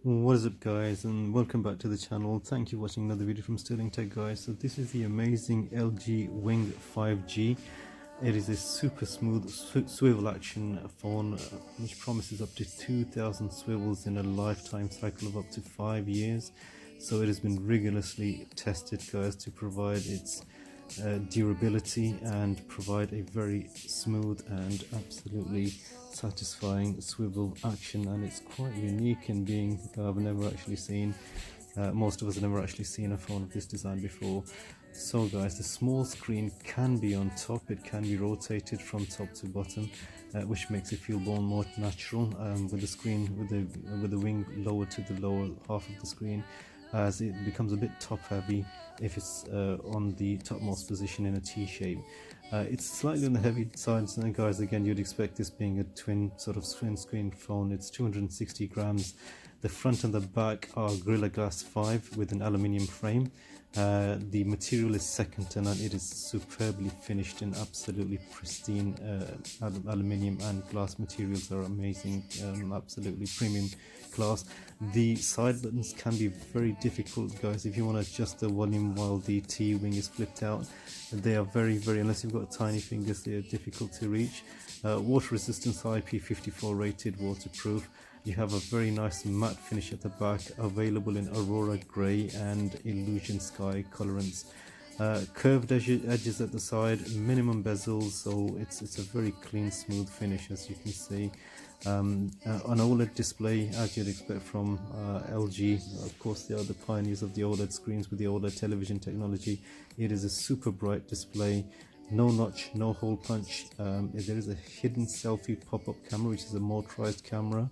What is up guys, and welcome back to the channel. Thank you for watching another video from Sterling Tech guys. So this is the amazing LG Wing 5G. It is a super smooth swivel action phone which promises up to 2000 swivels in a lifetime cycle of up to 5 years. So it has been rigorously tested guys to provide its durability and provide a very smooth and absolutely satisfying swivel action, and it's quite unique in being I've never actually seen most of us have never actually seen a phone of this design before. So guys, the small screen can be on top, it can be rotated from top to bottom, which makes it feel more natural, with the screen with the wing lower to the lower half of the screen, as it becomes a bit top heavy if it's on the topmost position in a T shape. It's slightly on the heavy side, so guys, again, you'd expect this being a twin screen phone. It's 260 grams. The front and the back are Gorilla Glass 5 with an aluminium frame. The material is second to none. It is superbly finished in absolutely pristine aluminium and glass materials are amazing, absolutely premium class. The side buttons can be very difficult guys if you want to adjust the volume while the T wing is flipped out. They are very, unless you've got tiny fingers, they are difficult to reach. Water resistance, IP54 rated, waterproof. You have a very nice matte finish at the back, available in Aurora Grey and Illusion Sky colorants. Curved edges at the side, minimum bezels, so it's a very clean, smooth finish, as you can see. An OLED display, as you'd expect from LG. Of course, they are the pioneers of the OLED screens with the OLED television technology. It is a super bright display. No notch, no hole punch. There is a hidden selfie pop-up camera, which is a motorized camera.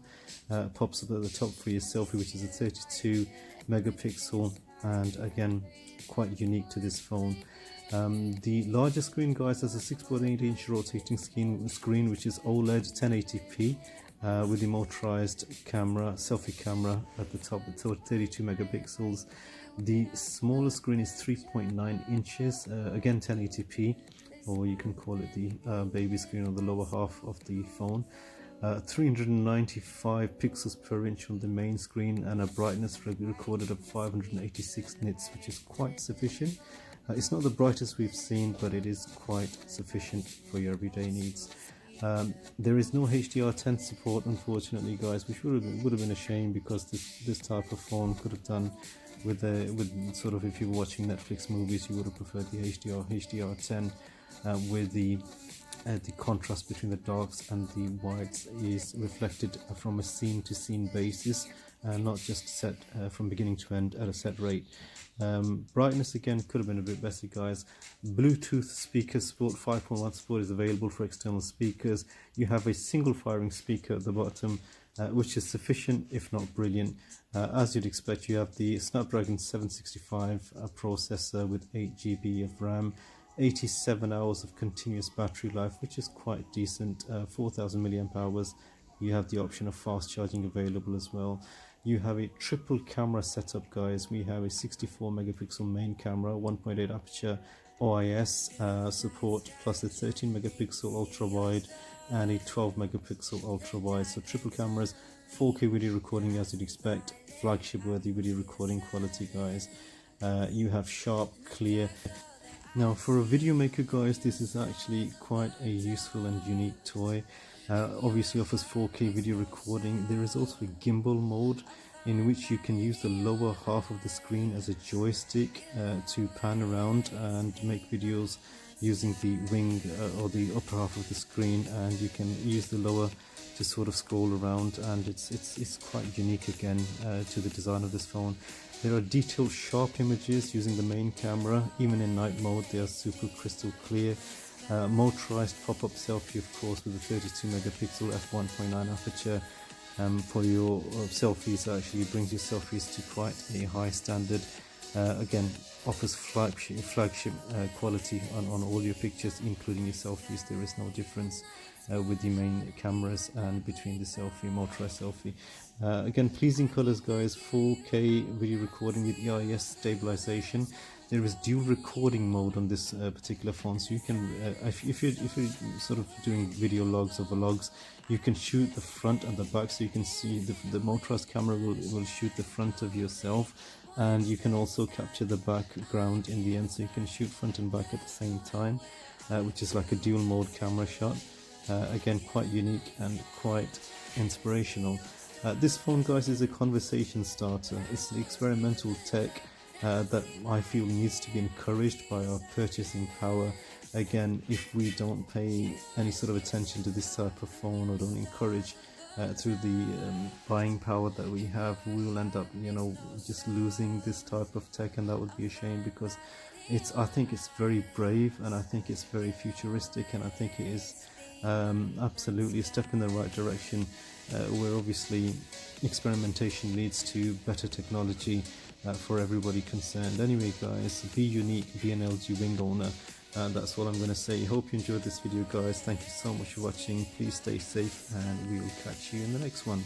Pops up at the top for your selfie, which is a 32 megapixel, and again, quite unique to this phone. The larger screen guys has a 6.8-inch rotating screen, which is OLED 1080p, with the motorized camera, selfie camera at the top with 32 megapixels. The smaller screen is 3.9 inches, again 1080p, or you can call it the baby screen on the lower half of the phone. 395 pixels per inch on the main screen, and a brightness recorded of 586 nits, which is quite sufficient. It's not the brightest we've seen, but it is quite sufficient for your everyday needs. There is no HDR10 support, unfortunately guys, which would have been a shame, because this type of phone could have done with sort of, if you were watching Netflix movies, you would have preferred the HDR10, with the contrast between the darks and the whites is reflected from a scene to scene basis, not just set from beginning to end at a set rate. Brightness again could have been a bit better guys. Bluetooth speaker support, 5.1 support is available for external speakers. You have a single firing speaker at the bottom, which is sufficient if not brilliant. As you'd expect, you have the Snapdragon 765 processor with 8 GB of RAM, 87 hours of continuous battery life, which is quite decent, 4000 milliamp hours. You have the option of fast charging available as well. You have a triple camera setup guys. We have a 64 megapixel main camera, 1.8 aperture OIS support, plus a 13 megapixel ultra wide and a 12 megapixel ultra wide. So triple cameras, 4K video recording as you'd expect, flagship worthy video recording quality guys. You have sharp, clear. Now for a video maker guys, this is actually quite a useful and unique toy. Obviously offers 4K video recording. There is also a gimbal mode, in which you can use the lower half of the screen as a joystick to pan around and make videos using the wing or the upper half of the screen, and you can use the lower to sort of scroll around, and it's quite unique again to the design of this phone. There are detailed sharp images using the main camera. Even in night mode they are super crystal clear. Motorized pop-up selfie, of course, with a 32 megapixel f1.9 aperture. For your selfies, actually brings your selfies to quite a high standard. Again, offers flagship quality on all your pictures, including your selfies. There is no difference with the main cameras and between the selfie, motorized selfie. Again, pleasing colors guys, 4K video recording with EIS stabilization. there is dual recording mode on this particular phone, so you can if you're sort of doing video logs or vlogs, you can shoot the front and the back, so you can see the Motoro's camera will shoot the front of yourself, and you can also capture the background in the end, so you can shoot front and back at the same time, which is like a dual mode camera shot. Again, quite unique and quite inspirational. This phone, guys, is a conversation starter. It's the experimental tech that I feel needs to be encouraged by our purchasing power. Again, if we don't pay any sort of attention to this type of phone, or don't encourage through the buying power that we have, we will end up, just losing this type of tech, and that would be a shame, because I think it's very brave, and I think it's very futuristic, and I think it is absolutely a step in the right direction, where obviously experimentation leads to better technology for everybody concerned. Anyway, guys, be unique, be an LG Wing owner. That's all I'm going to say. Hope you enjoyed this video, guys. Thank you so much for watching. Please stay safe, and we will catch you in the next one.